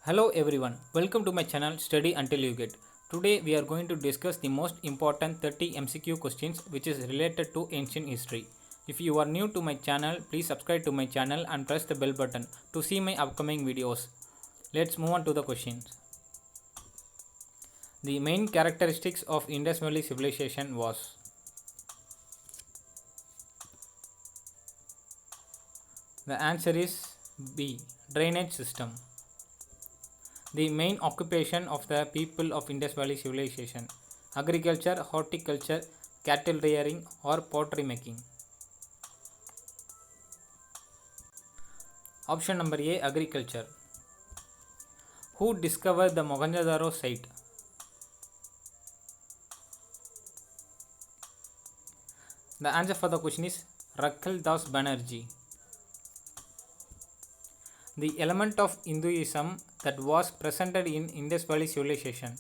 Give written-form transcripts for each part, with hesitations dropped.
Hello everyone, welcome to my channel Study Until You Get. Today we are going to discuss the most important 30 MCQ questions which is related to ancient history. If you are new to my channel, please subscribe to my channel and press the bell button to see my upcoming videos. Let's move on to the questions. The main characteristics of Indus Valley civilization was. The answer is B. Drainage system. The main occupation of the people of Indus Valley civilization: agriculture, horticulture, cattle rearing, or pottery making. Option number A, agriculture. Who discovered the Mohenjo-daro site? The answer for the question is Rakhal Das Banerjee. The element of Hinduism that was presented in Indus Valley civilization: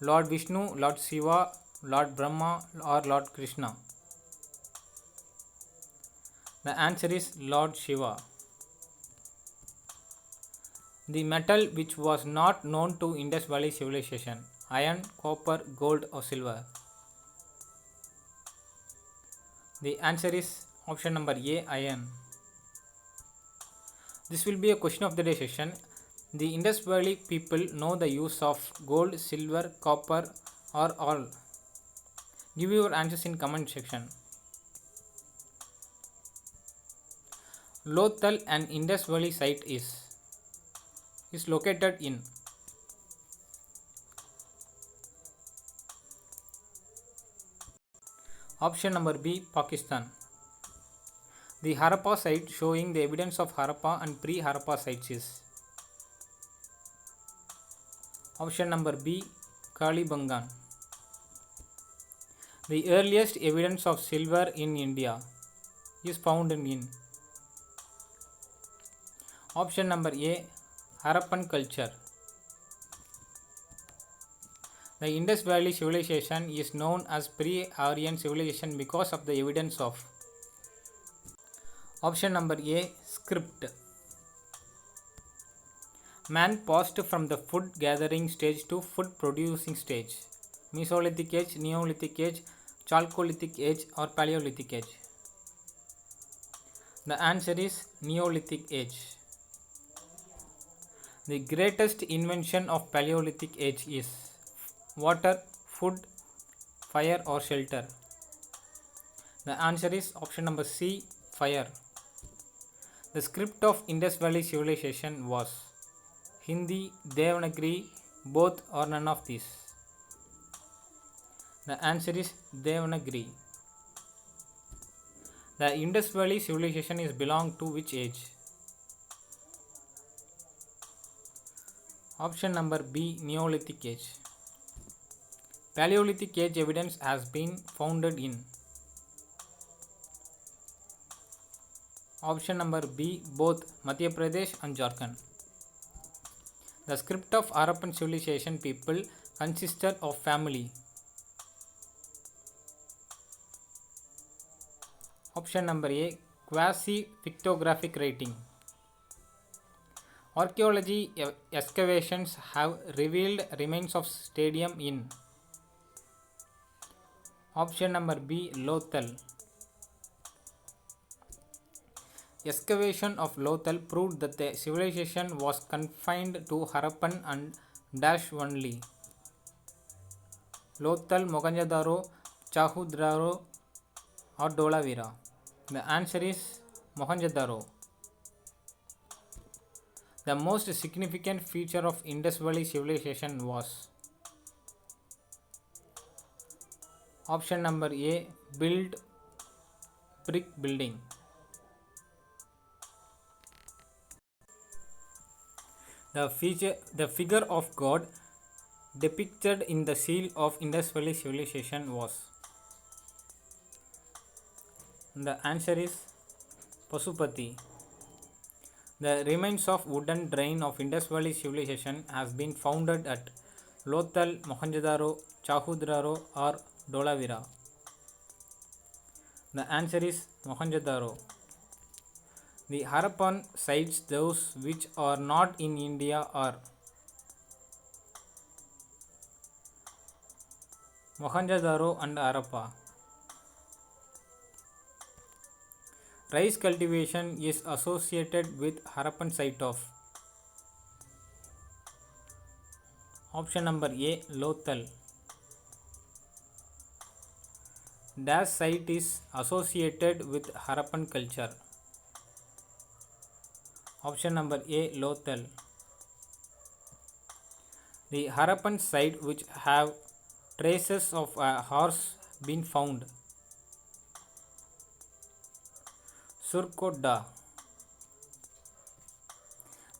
Lord Vishnu, Lord Shiva, Lord Brahma, or Lord Krishna. The answer is Lord Shiva. The metal which was not known to Indus Valley civilization: iron, copper, gold, or silver. The answer is option number A, iron. This will be a question of the day session. The Indus Valley people know the use of gold, silver, copper, or all. Give your answers in comment section. Lothal, an Indus Valley site, is located in. Option number B, Pakistan. The Harappa site showing the evidence of Harappa and pre-Harappa sites is. Option number B, Kalibangan. The earliest evidence of silver in India is found in. Option number A, Harappan culture. The Indus Valley civilization is known as pre-Aryan civilization because of the evidence of. Option number A, script. Man passed from the food gathering stage to food producing stage: Mesolithic age, Neolithic age, Chalcolithic age, or Paleolithic age. The answer is Neolithic age. The greatest invention of Paleolithic age is water, food, fire, or shelter. The answer is option number C, fire. The script of Indus Valley civilization was Hindi, Devanagari, both or none of these. The answer is Devanagari. The Indus Valley civilization is belong to which age? Option number B, Neolithic age. Paleolithic age evidence has been founded in. Option number B, both Madhya Pradesh and Jharkhand. The script of Harappan civilization people consisted of family. Option number A, quasi-pictographic writing. Archaeology excavations have revealed remains of stadium in. Option number B, Lothal. Excavation of Lothal proved that the civilization was confined to Harappan and dash only. Lothal, Mohenjo-daro, Chahudaro, or Dholavira. The answer is Mohenjo-daro. The most significant feature of Indus Valley civilization was. Option number A, built brick building. The figure of God depicted in the seal of Indus Valley civilization was. The answer is Pasupati. The remains of wooden drain of Indus Valley civilization has been found at Lothal, Mohenjo-daro, Chahudaro, or Dholavira. The answer is Mohenjo-daro. The Harappan sites, those which are not in India, are Mohenjo-daro and Harappa. Rice cultivation is associated with Harappan site of option number A, Lothal. Dash site is associated with Harappan culture. Option number A, Lothal. The Harappan site which have traces of a horse been found. Surkodda.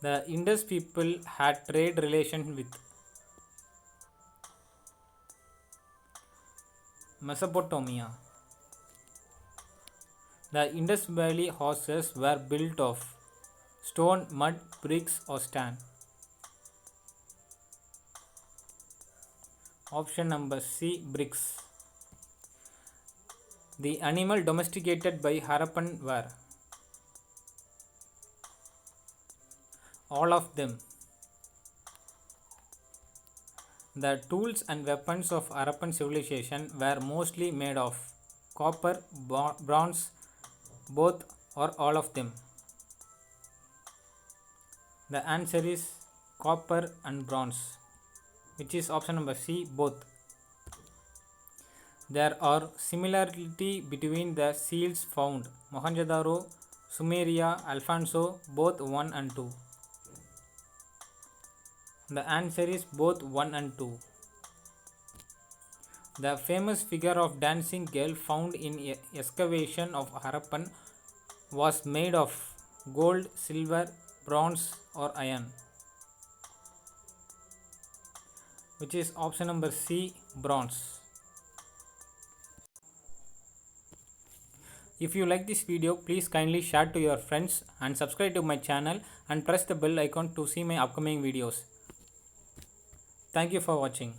The Indus people had trade relation with Mesopotamia. The Indus Valley houses were built of stone, mud, bricks or sand. Option number C, bricks. The animal domesticated by Harappan were all of them. The tools and weapons of Harappan civilization were mostly made of copper, bronze, both or all of them. The answer is copper and bronze, which is option number C, both. There are similarity between the seals found Mohenjo-daro, Sumeria, Alfonso, both 1 and 2. The answer is both 1 and 2. The famous figure of dancing girl found in excavation of Harappan was made of gold, silver, bronze or iron, which is option number C, bronze. If you like this video, please kindly share to your friends and subscribe to my channel and press the bell icon to see my upcoming videos. Thank you for watching.